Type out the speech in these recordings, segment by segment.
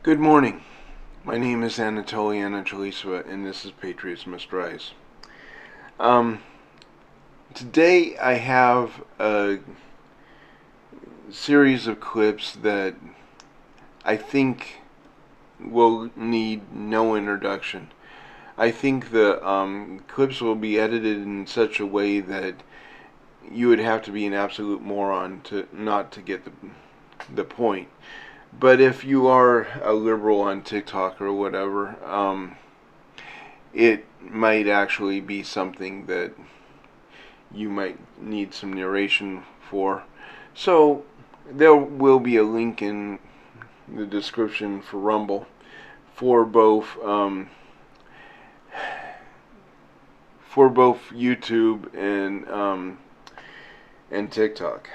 Good morning. My name is Anatoly Anatolisova, and this is Patriots Must Rise. Um, Today I have a series of clips that I think will need no introduction. I think the clips will be edited in such a way that you would have to be an absolute moron to not to get the point. But if you are a liberal on TikTok or whatever, it might actually be something that you might need some narration for. So there will be a link in the description for Rumble for both YouTube and TikTok.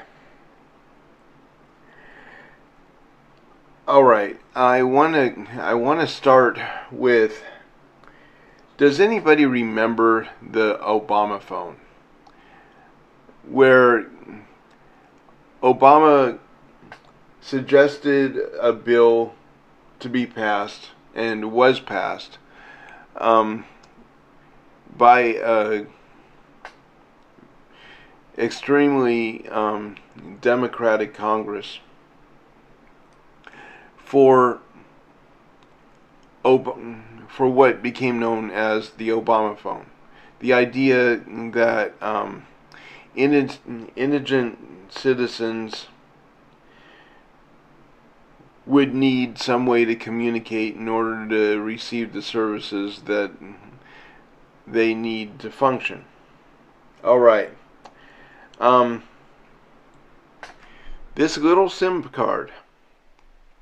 All right, I wanna start with. Does anybody remember the Obama phone, where Obama suggested a bill to be passed and was passed um, by a extremely Democratic Congress for for what became known as the Obama phone. The idea that indigent citizens would need some way to communicate in order to receive the services that they need to function. All right. Um, this little SIM card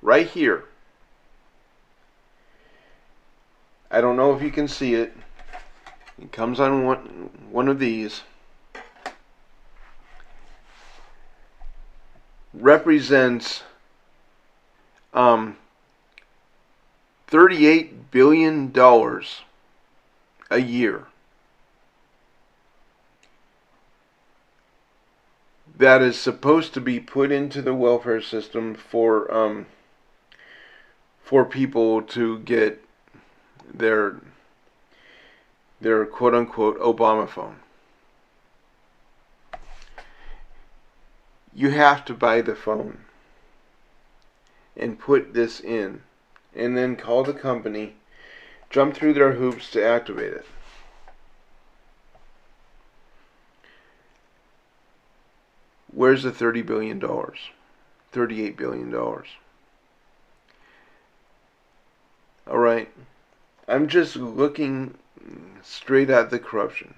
right here. I don't know if you can see it. It comes on one of these. Represents $38 billion a year. That is supposed to be put into the welfare system for people to get their quote unquote Obama phone. You have to buy the phone and put this in, and then call the company, jump through their hoops to activate it. Where's the $30 billion? $38 billion. Alright, I'm just looking straight at the corruption.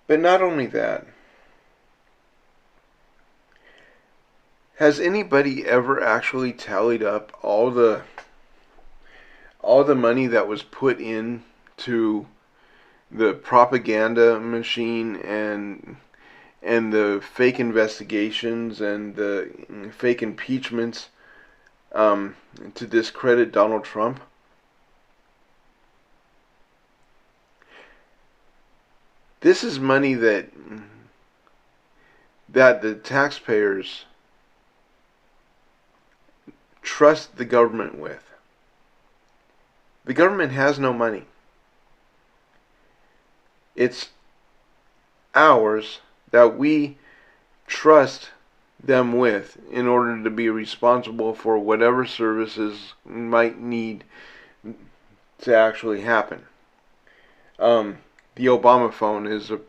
But not only that, has anybody ever actually tallied up all the money that was put in to the propaganda machine and the fake investigations and the fake impeachments to discredit Donald Trump? This is money that the taxpayers trust the government with. The government has no money. It's ours that we trust them with in order to be responsible for whatever services might need to actually happen. The Obama phone is a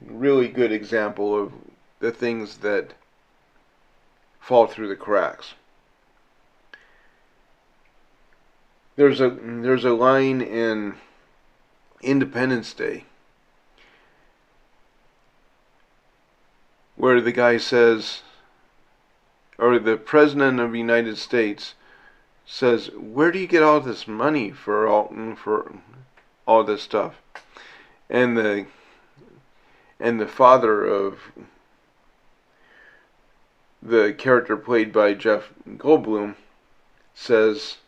really good example of the things that fall through the cracks. There's a line in Independence Day where the guy says, or the President of the United States says, "Where do you get all this money for all this stuff?" And the father of the character played by Jeff Goldblum says,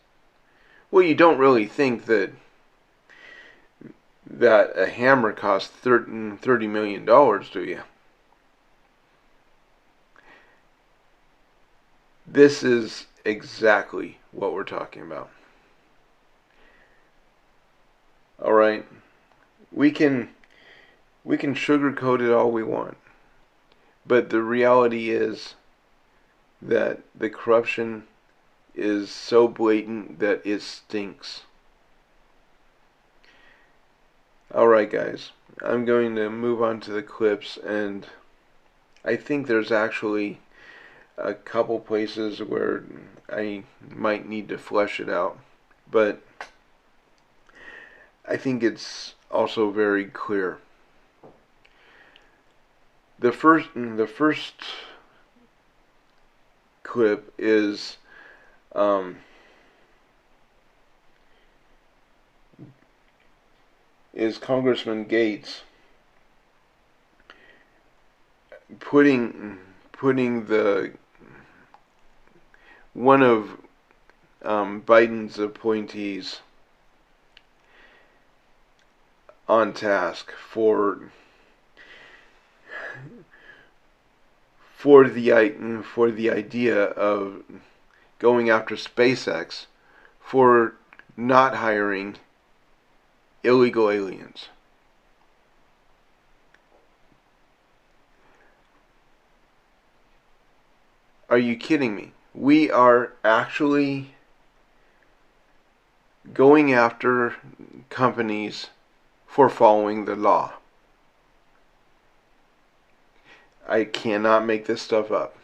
"Well, you don't really think that a hammer costs $30 million, do you?" This is exactly what we're talking about. All right, we can sugarcoat it all we want, but the reality is that the corruption is so blatant that it stinks. Alright guys, I'm going to move on to the clips, and I think there's actually a couple places where I might need to flesh it out, but I think it's also very clear. The first clip is Congressman Gates putting the one of Biden's appointees on task for the idea of going after SpaceX for not hiring illegal aliens. Are you kidding me? We are actually going after companies for following the law. I cannot make this stuff up.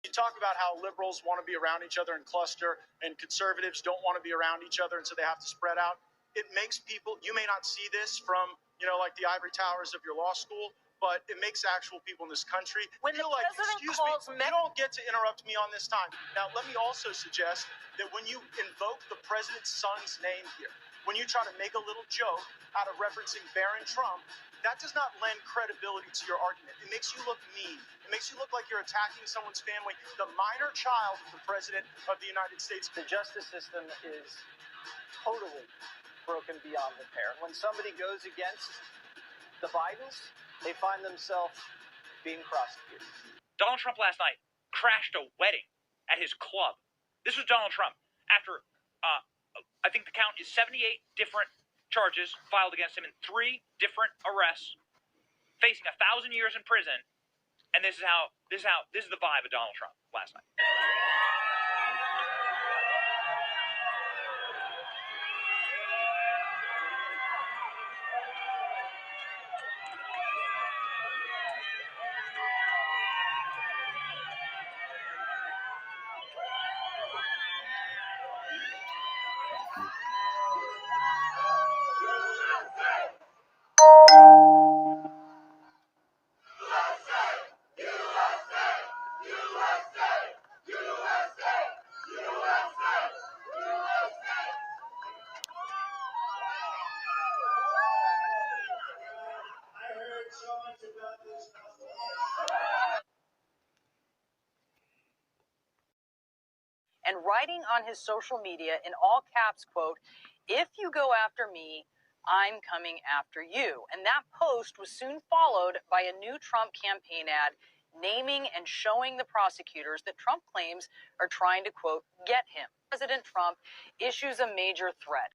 You talk about how liberals want to be around each other and cluster, and conservatives don't want to be around each other, and so they have to spread out. It makes people, you may not see this from, like the ivory towers of your law school, but it makes actual people in this country feel like, excuse me, you don't get to interrupt me on this time. Now, let me also suggest that when you invoke the president's son's name here, when you try to make a little joke out of referencing Barron Trump, that does not lend credibility to your argument. It makes you look mean. It makes you look like you're attacking someone's family, the minor child of the President of the United States. The justice system is totally broken beyond repair. When somebody goes against the Bidens, they find themselves being prosecuted. Donald Trump last night crashed a wedding at his club. This was Donald Trump after, I think the count is 78 different charges filed against him in 3 different arrests, facing 1,000 years in prison, and this is the vibe of Donald Trump last night. And writing on his social media in all caps, quote, "If you go after me, I'm coming after you." And that post was soon followed by a new Trump campaign ad naming and showing the prosecutors that Trump claims are trying to, quote, get him. President Trump issues a major threat.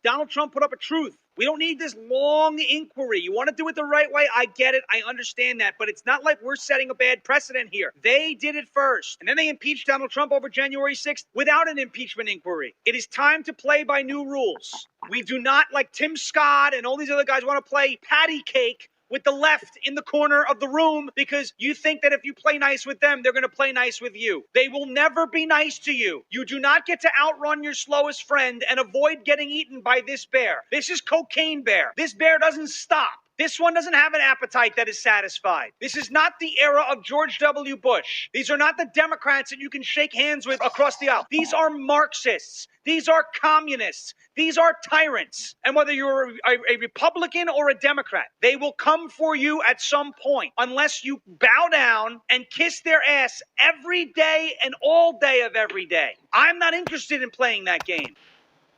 Donald Trump put up a truth. We don't need this long inquiry. You want to do it the right way? I get it. I understand that. But it's not like we're setting a bad precedent here. They did it first. And then they impeached Donald Trump over January 6th without an impeachment inquiry. It is time to play by new rules. We do not, like Tim Scott and all these other guys, want to play patty cake with the left in the corner of the room because you think that if you play nice with them, they're going to play nice with you. They will never be nice to you. You do not get to outrun your slowest friend and avoid getting eaten by this bear. This is Cocaine Bear. This bear doesn't stop. This one doesn't have an appetite that is satisfied. This is not the era of George W. Bush. These are not the Democrats that you can shake hands with across the aisle. These are Marxists. These are communists. These are tyrants. And whether you're a Republican or a Democrat, they will come for you at some point unless you bow down and kiss their ass every day and all day of every day. I'm not interested in playing that game.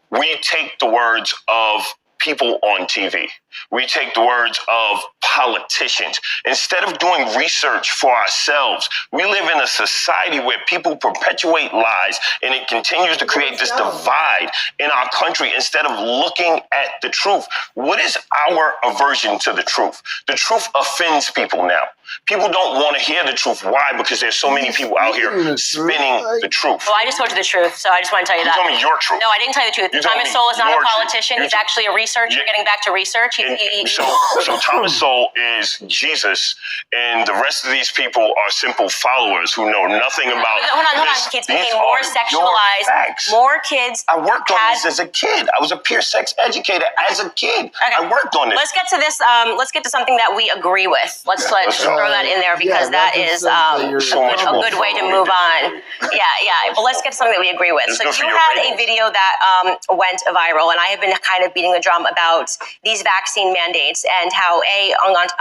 We take the words of people on TV. We take the words of politicians. Instead of doing research for ourselves, we live in a society where people perpetuate lies, and it continues to create this divide in our country instead of looking at the truth. What is our aversion to the truth? The truth offends people now. People don't want to hear the truth. Why? Because there's so many people out here spinning the truth. Well, I just told you the truth, so I just want to tell you You that. told me your truth. No, I didn't tell you the truth. You told Thomas me Sowell is not a your truth. politician. He's actually a researcher. Getting back to research. So Thomas Sowell is Jesus, and the rest of these people are simple followers who know nothing about Hold on. this. Kids These became more are sexualized. your facts. More kids. I worked on this as a kid. I was a peer sex educator as a kid. Okay. I worked on this. Let's get to this. Let's get to something that we agree with. Let's throw that in there because that is a good way to move on. Yeah. But let's get to something that we agree with. So you had a video that went viral, and I have been kind of beating the drum about these vaccine mandates and how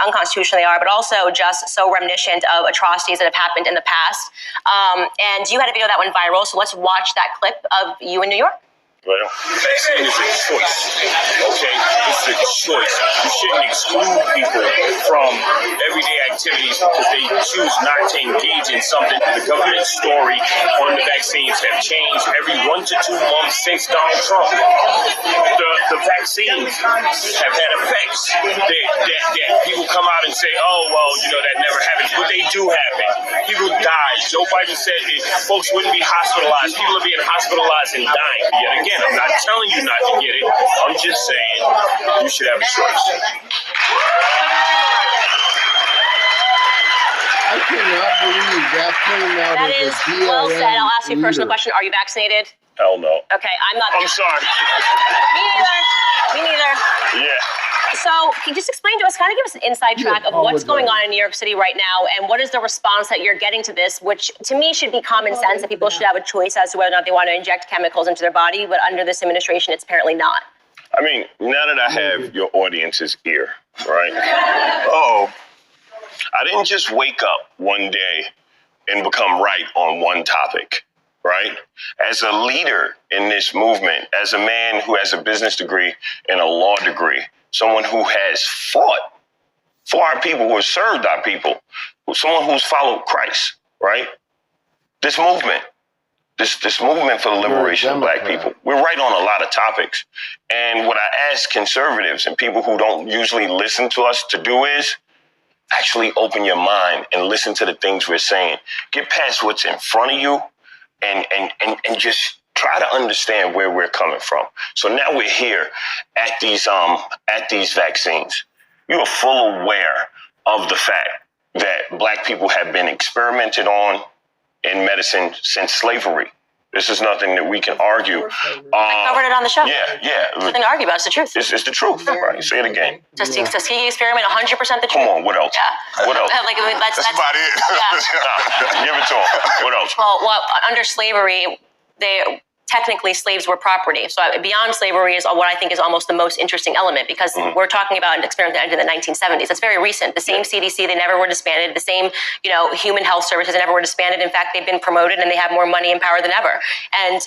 unconstitutional they are, but also just so reminiscent of atrocities that have happened in the past. And you had a video that went viral, so let's watch that clip of you in New York. Well, vaccine is a choice, okay? It's a choice. You shouldn't exclude people from everyday activities because they choose not to engage in something. The government story on the vaccines have changed every 1 to 2 months since Donald Trump. The vaccines have had effects that people come out and say, oh, well, that never happened. But they do happen. People die. Joe Biden said that folks wouldn't be hospitalized. People are being hospitalized and dying. Yet again, I'm not telling you not to get it. I'm just saying you should have a choice. I cannot believe that came out That of is the BLM well said. I'll ask you a personal leader. question. Are you vaccinated? Hell no. Okay, I'm not. I'm sorry. Me neither. Yeah. So, can you just explain to us, kind of give us an inside track of what's going on in New York City right now, and what is the response that you're getting to this, which to me should be common sense, that people should have a choice as to whether or not they want to inject chemicals into their body, but under this administration, it's apparently not. I mean, now that I have your audience's ear, right? I didn't just wake up one day and become right on one topic, right? As a leader in this movement, as a man who has a business degree and a law degree, someone who has fought for our people, who has served our people, someone who's followed Christ, right? This movement for the liberation of black people, we're right on a lot of topics. And what I ask conservatives and people who don't usually listen to us to do is actually open your mind and listen to the things we're saying. Get past what's in front of you and just try to understand where we're coming from. So now we're here at these vaccines. You are full aware of the fact that black people have been experimented on in medicine since slavery. This is nothing that we can argue. I covered it on the show. Yeah. Nothing to argue about. It's the truth. It's the truth, right? Say it again. Does he experiment 100% the truth? Come on, what else? Yeah. What else? That's about it. Yeah. Give it to him. What else? Well, under slavery, technically slaves were property. So beyond slavery is what I think is almost the most interesting element, because we're talking about an experiment that ended in the 1970s. It's very recent. The same CDC, they never were disbanded. The same, human health services never were disbanded. In fact, they've been promoted and they have more money and power than ever. And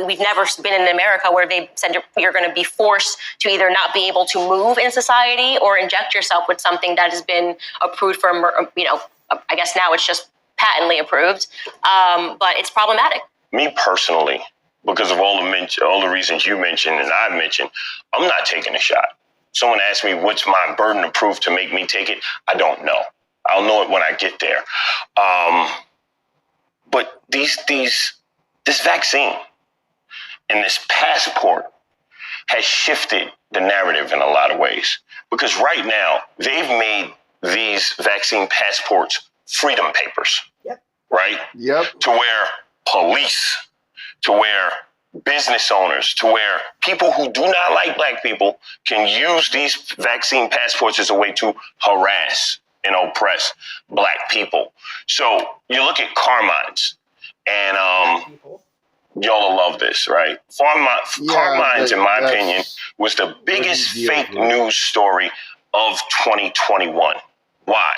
we've never been in America where they said you're going to be forced to either not be able to move in society or inject yourself with something that has been approved for, I guess now it's just patently approved. But it's problematic. Me personally, because of all the reasons you mentioned and I mentioned, I'm not taking a shot. Someone asked me what's my burden of proof to make me take it. I don't know. I'll know it when I get there. But this vaccine and this passport has shifted the narrative in a lot of ways. Because right now, they've made these vaccine passports freedom papers. Yep. Right? Yep. To where police, to where business owners, to where people who do not like black people can use these vaccine passports as a way to harass and oppress black people. So you look at Carmine's, and y'all will love this, right? Carmine's, in my opinion, was the biggest fake news story of 2021. Why?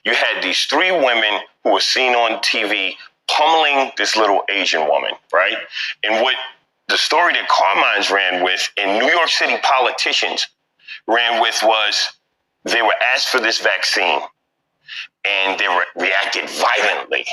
You had these 3 women who were seen on TV pummeling this little Asian woman, right? And what the story that Carmine's ran with, and New York City politicians ran with was they were asked for this vaccine and they reacted violently.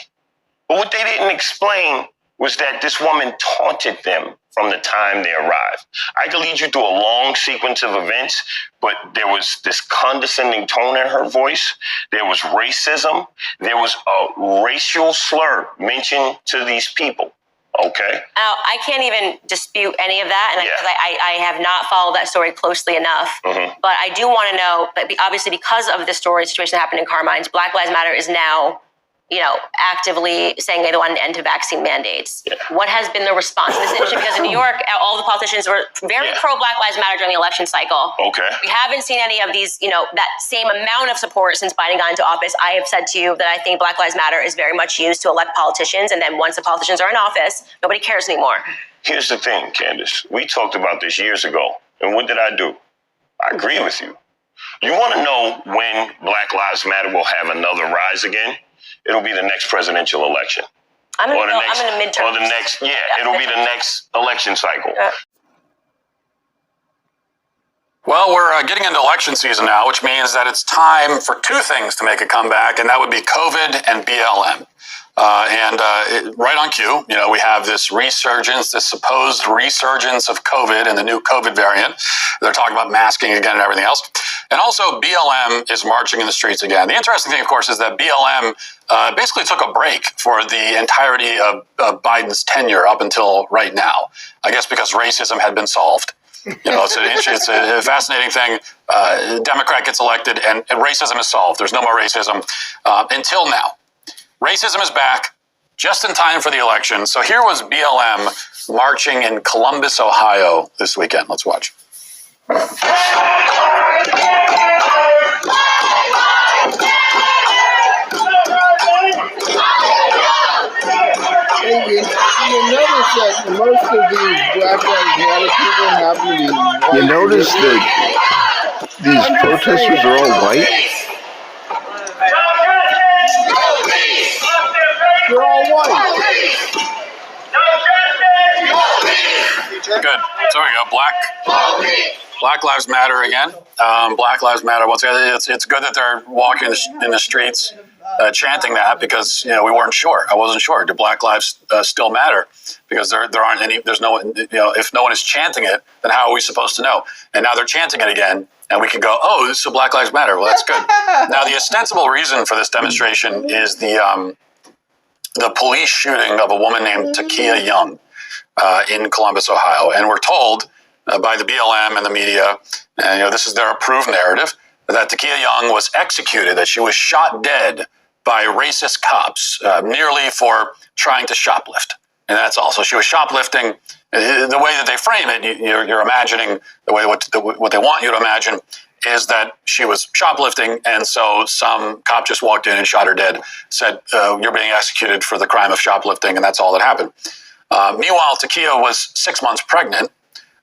But what they didn't explain was that this woman taunted them from the time they arrived. I could lead you through a long sequence of events, but there was this condescending tone in her voice. There was racism. There was a racial slur mentioned to these people. Okay. I can't even dispute any of that, and I have not followed that story closely enough. But I do want to know, obviously, because of the situation that happened in Carmine's, Black Lives Matter is now, actively saying they want an end to vaccine mandates. What has been the response? This is interesting because in New York, all the politicians were very pro Black Lives Matter during the election cycle. Okay. We haven't seen any of these, that same amount of support since Biden got into office. I have said to you that I think Black Lives Matter is very much used to elect politicians, and then once the politicians are in office, nobody cares anymore. Here's the thing, Candace. We talked about this years ago, and what did I do? I agree with you. You want to know when Black Lives Matter will have another rise again? It'll be the next presidential election. I'm in a midterm. Or the next, it'll be the next election cycle. Well, we're getting into election season now, which means that it's time for two things to make a comeback, and that would be COVID and BLM. Right on cue, we have this resurgence, this supposed resurgence of COVID and the new COVID variant. They're talking about masking again and everything else. And also BLM is marching in the streets again. The interesting thing, of course, is that BLM basically took a break for the entirety of Biden's tenure up until right now. I guess because racism had been solved. It's a fascinating thing. Democrat gets elected and racism is solved. There's no more racism until now. Racism is back just in time for the election. So here was BLM marching in Columbus, Ohio this weekend. Let's watch. You notice that most of these Black Lives Matter people happen to be white. You notice that these protesters are all white? They're all white. Good. So we go. Black Lives Matter again. Black Lives Matter. Once again, it's good that they're walking in the streets, chanting that because we weren't sure. I wasn't sure. Do Black Lives still matter? Because there aren't any. There's no. If no one is chanting it, then how are we supposed to know? And now they're chanting it again, and we can go, oh, this is Black Lives Matter. Well, that's good. Now the ostensible reason for this demonstration is the police shooting of a woman named Takia Young in Columbus, Ohio, and we're told by the BLM and the media, and this is their approved narrative, that Takia Young was executed, that she was shot dead by racist cops merely for trying to shoplift. And that's also, she was shoplifting. The way that they frame it, you're imagining the way what they want you to imagine is that she was shoplifting, and so some cop just walked in and shot her dead, said, you're being executed for the crime of shoplifting, and that's all that happened. Meanwhile, Takia was 6 months pregnant.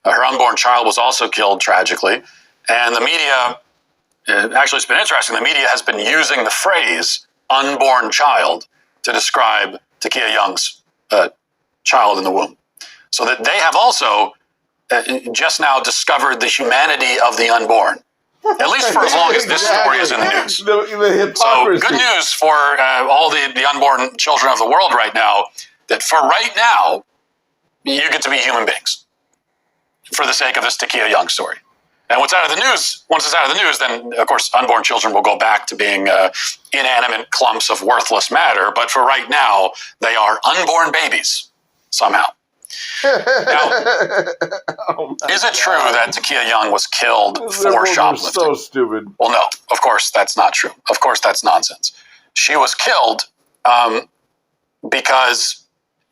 Her unborn child was also killed tragically. And the media, actually it's been interesting, the media has been using the phrase unborn child to describe Takia Young's child in the womb. So that they have also just now discovered the humanity of the unborn. At least for as long as this story is in the news. So good news for all the unborn children of the world right now, that for right now, you get to be human beings for the sake of this Takia Young story. And what's out of the news, once it's out of the news, then, of course, unborn children will go back to being inanimate clumps of worthless matter. But for right now, they are unborn babies, somehow. Now, is it true that Takia Young was killed for shoplifting? So stupid. Well, no, of course that's not true. Of course that's nonsense. She was killed because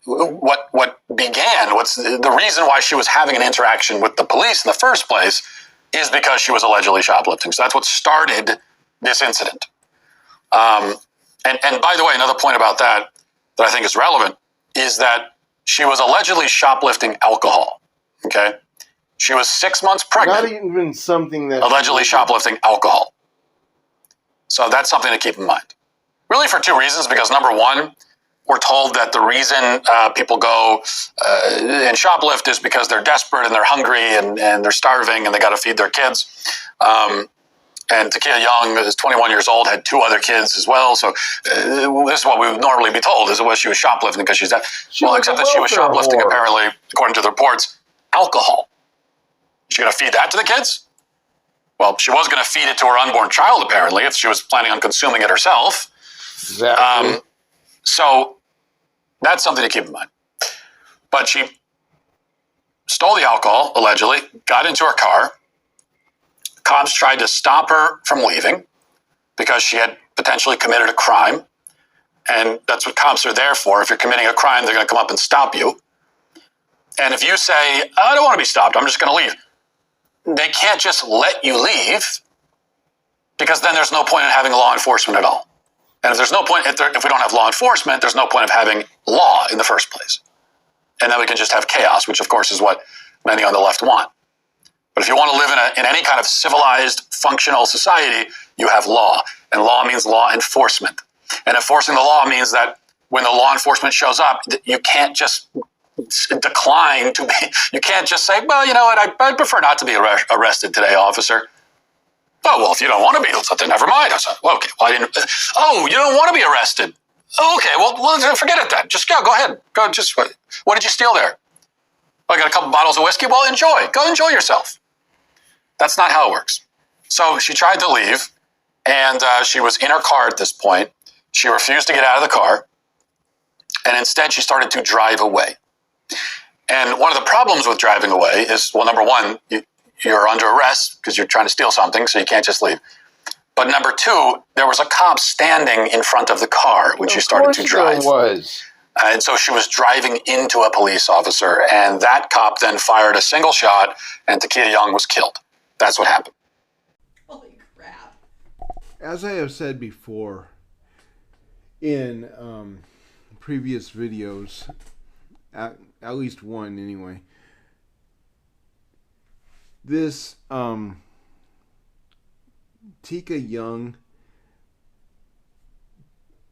what's the reason why she was having an interaction with the police in the first place is because she was allegedly shoplifting. So that's what started this incident. And by the way, another point about that I think is relevant is that she was allegedly shoplifting alcohol. Okay, she was 6 months pregnant. Not even something that allegedly shoplifting alcohol. So that's something to keep in mind. Really, for two reasons. Because number one, we're told that the reason people go and shoplift is because they're desperate and they're hungry and they're starving and they got to feed their kids. And Takia Young is 21 years old, had 2 other kids as well. So this is what we would normally be told, is she was shoplifting because she's dead. Well, except that she was shoplifting, apparently, according to the reports, alcohol. Is she going to feed that to the kids? Well, she was going to feed it to her unborn child, apparently, if she was planning on consuming it herself. Exactly. So that's something to keep in mind. But she stole the alcohol, allegedly, got into her car. Cops tried to stop her from leaving because she had potentially committed a crime. And that's what cops are there for. If you're committing a crime, they're going to come up and stop you. And if you say, I don't want to be stopped, I'm just going to leave, they can't just let you leave, because then there's no point in having law enforcement at all. And if there's no point, if we don't have law enforcement, there's no point of having law in the first place. And then we can just have chaos, which of course is what many on the left want. But if you want to live in any kind of civilized, functional society, you have law. And law means law enforcement. And enforcing the law means that when the law enforcement shows up, you can't just decline to be, you can't just say, well, you know what, I prefer not to be arrested today, officer. Oh, well, if you don't want to be, then never mind. I said, well, okay, well, I didn't, oh, you don't want to be arrested. Okay, well, forget it then. Just go ahead. Go, just, what did you steal there? I got a couple bottles of whiskey. Well, enjoy. Go enjoy yourself. That's not how it works. So she tried to leave, and she was in her car at this point. She refused to get out of the car, and instead she started to drive away. And one of the problems with driving away is, well, number one, you're under arrest because you're trying to steal something, so you can't just leave. But number 2, there was a cop standing in front of the car when she started to drive. There was. And so she was driving into a police officer, and that cop then fired a single shot, and Takia Young was killed. That's what happened. Holy crap. As I have said before in previous videos, at least one anyway, this Takia Young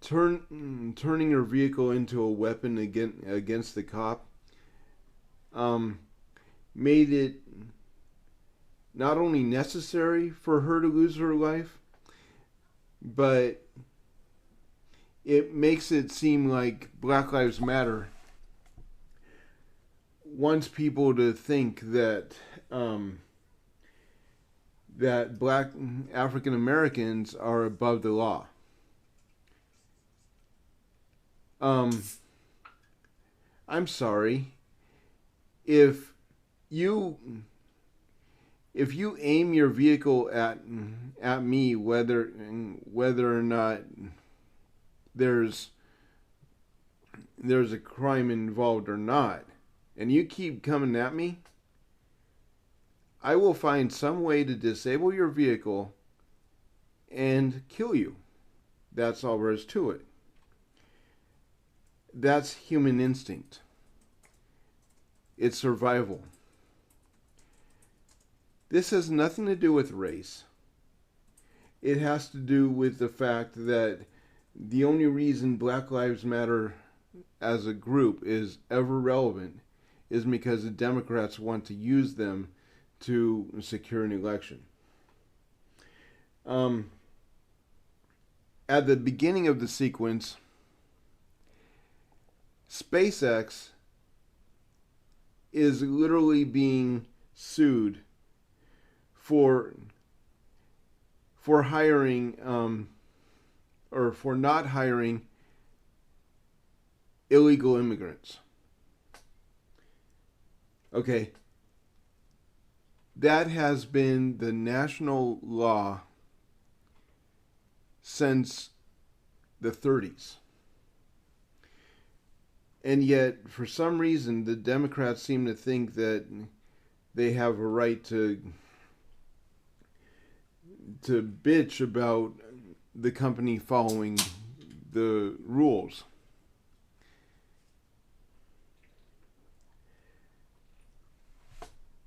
turning her vehicle into a weapon against the cop made it not only necessary for her to lose her life, but it makes it seem like Black Lives Matter wants people to think that that black African Americans are above the law. I'm sorry. If you aim your vehicle at me, whether or not there's a crime involved or not, and you keep coming at me, I will find some way to disable your vehicle and kill you. That's all there is to it. That's human instinct. It's survival. This has nothing to do with race. It has to do with the fact that the only reason Black Lives Matter as a group is ever relevant is because the Democrats want to use them to secure an election. At the beginning of the sequence, SpaceX is literally being sued for hiring or for not hiring illegal immigrants. Okay. That has been the national law since the 30s. And yet, for some reason, the Democrats seem to think that they have a right to bitch about the company following the rules.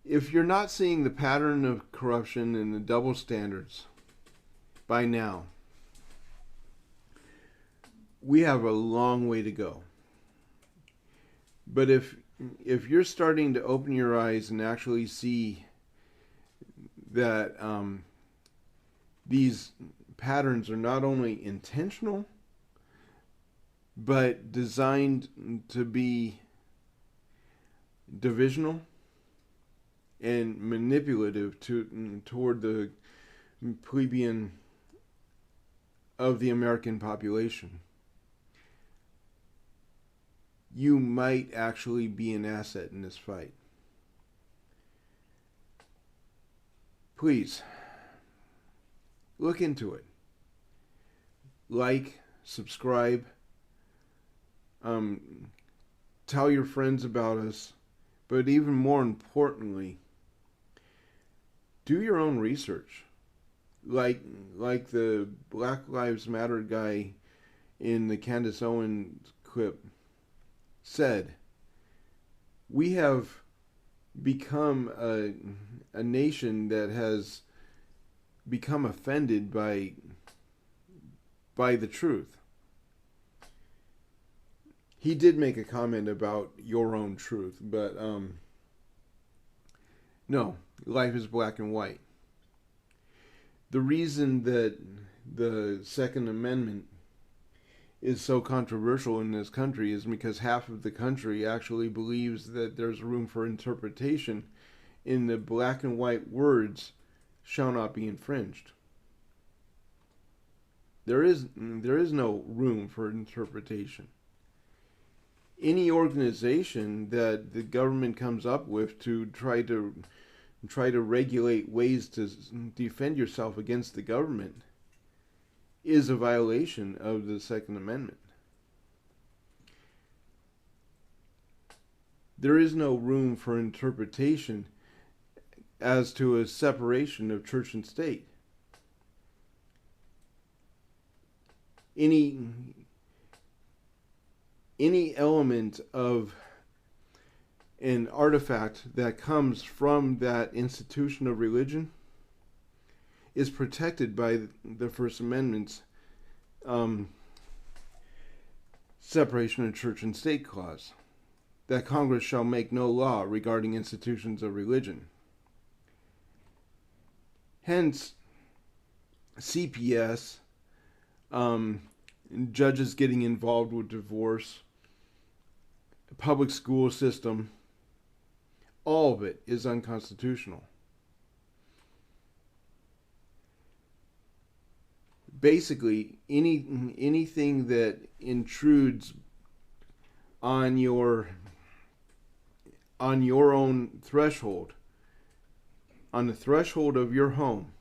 If you're not seeing the pattern of corruption and the double standards by now, we have a long way to go. But if you're starting to open your eyes and actually see that these patterns are not only intentional, but designed to be divisional and manipulative toward the plebeian of the American population, you might actually be an asset in this fight. Please, look into it. Like, subscribe, tell your friends about us, but even more importantly, do your own research. Like the Black Lives Matter guy in the Candace Owens clip said, we have become a nation that has become offended by the truth. He did make a comment about your own truth, but no, life is black and white. The reason that the Second Amendment is so controversial in this country is because half of the country actually believes that there's room for interpretation in the black and white words shall not be infringed. There is no room for interpretation. Any organization that the government comes up with to try to regulate ways to defend yourself against the government is a violation of the Second Amendment. There is no room for interpretation as to a separation of church and state. Any element of an artifact that comes from that institution of religion is protected by the First Amendment's separation of church and state clause, that Congress shall make no law regarding institutions of religion. Hence, CPS, judges getting involved with divorce, public school system, all of it is unconstitutional. Basically, anything that intrudes on your own threshold, on the threshold of your home,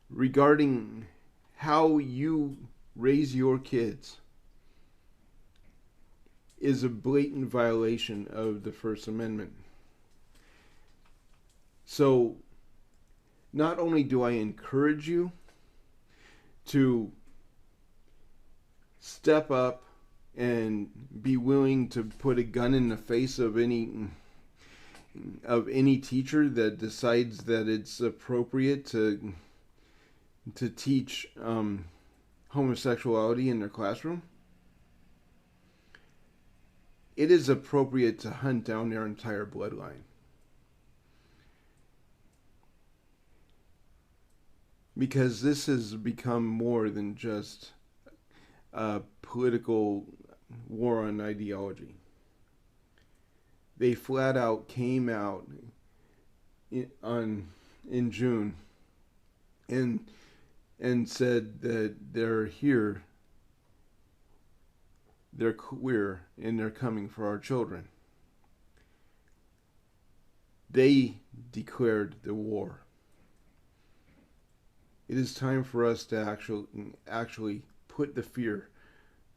regarding how you raise your kids, is a blatant violation of the First Amendment. So, not only do I encourage you to step up and be willing to put a gun in the face of any teacher that decides that it's appropriate to teach homosexuality in their classroom, it is appropriate to hunt down their entire bloodline. Because this has become more than just a political war on ideology. They flat out came out in June and said that they're here, they're queer, and they're coming for our children. They declared the war. It is time for us to actually put the fear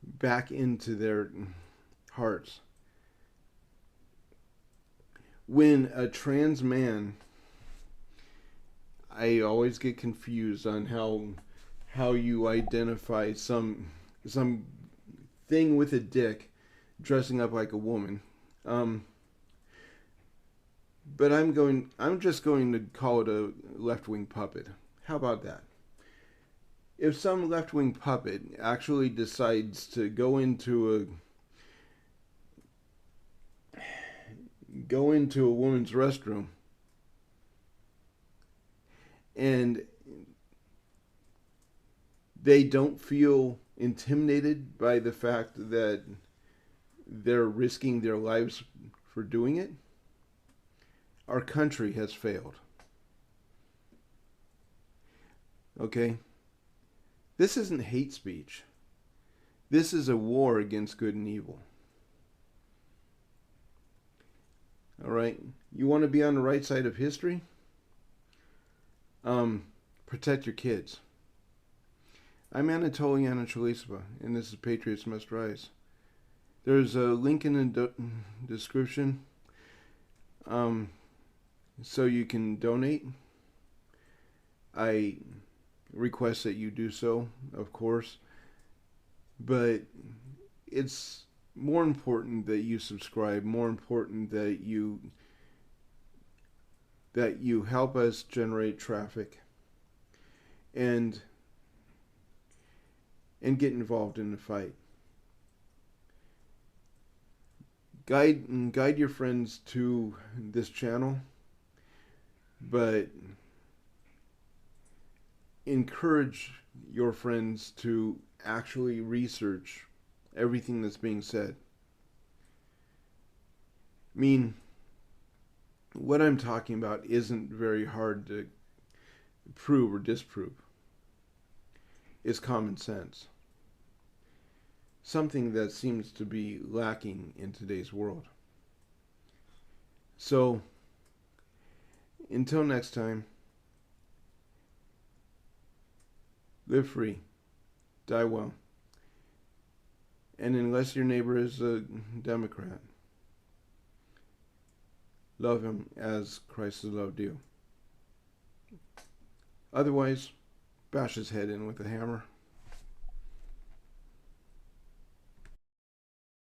back into their hearts. When a trans man, I always get confused on how you identify some thing with a dick dressing up like a woman. But I'm just going to call it a left-wing puppet. How about that? if some left-wing puppet actually decides to go into a woman's restroom and they don't feel intimidated by the fact that they're risking their lives for doing it, our country has failed. Okay? This isn't hate speech. This is a war against good and evil. All right? You want to be on the right side of history? Protect your kids. I'm Anatoly Anatolisova, and this is Patriots Must Rise. There's a link in the description so you can donate. I request that you do so, of course, but it's more important that you subscribe, more important that you help us generate traffic and get involved in the fight. Guide your friends to this channel, but encourage your friends to actually research everything that's being said. I mean, what I'm talking about isn't very hard to prove or disprove. It's common sense. Something that seems to be lacking in today's world. So, until next time, live free, die well, and unless your neighbor is a Democrat, love him as Christ has loved you. Otherwise, bash his head in with a hammer.